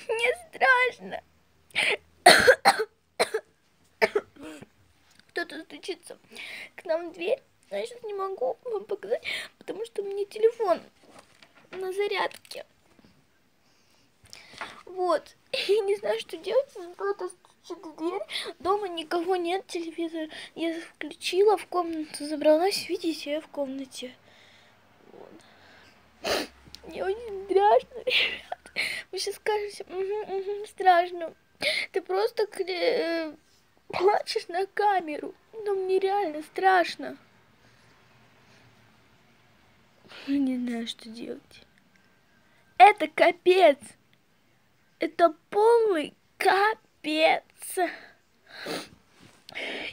Мне страшно. Кто-то стучится к нам в дверь. Но я сейчас не могу вам показать, потому что у меня телефон на зарядке. Вот. Я не знаю, что делать. Кто-то стучит в дверь. Дома никого нет. Телевизор я включила, в комнату забралась. Видите, я в комнате. Вот. Мне очень страшно, ребят. Вы сейчас скажете, страшно. Ты просто плачешь на камеру. Но мне реально страшно. Я не знаю, что делать. Это капец. Это полный капец.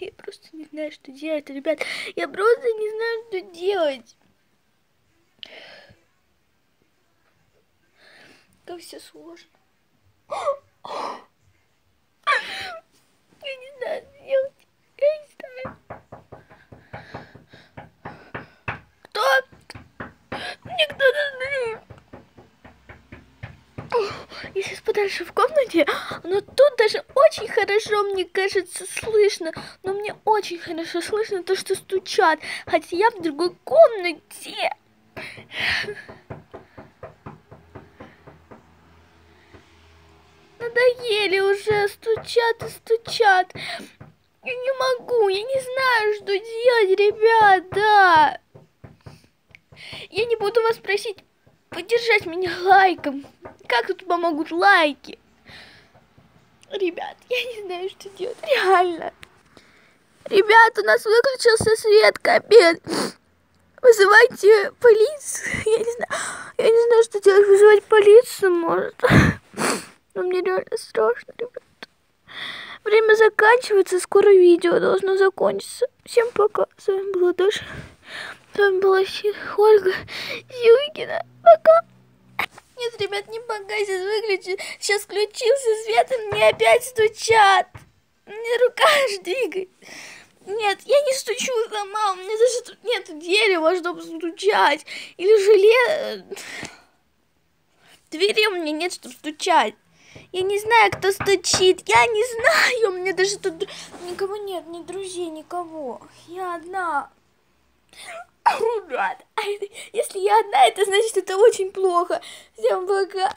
Я просто не знаю, что делать, ребят. Я просто не знаю, что делать. Как все сложно. Я не знаю, что делать. Я не знаю. Кто? Мне кто-то звонит. Я сейчас подальше в комнате, но тут даже очень хорошо, мне кажется, слышно. Но мне очень хорошо слышно то, что стучат. Хотя я в другой комнате. Надоели уже, стучат и стучат. Я не могу, я не знаю, что делать, ребята. Я не буду вас просить поддержать меня лайком. Как тут помогут лайки? Ребят, я не знаю, что делать, реально. Ребят, у нас выключился свет, капец. Вызывайте полицию. Я не знаю, что делать. Вызывать полицию, может. Но мне реально страшно, ребят. Время заканчивается, скоро видео должно закончиться. Всем пока. С вами была Даша. С вами была Ольга Зюйкина. Пока. Нет, ребят, не пока, сейчас выключу. Сейчас включился свет, и мне опять стучат. Мне рука аж двигает. Нет, я не стучу сама. У меня даже тут нет дерева, чтобы стучать. Или железо. Двери у меня нет, чтобы стучать. Я не знаю, кто стучит. Я не знаю. У меня даже тут никого нет, ни друзей, никого. Я одна. Ребят, если я одна, это значит, это очень плохо. Всем пока.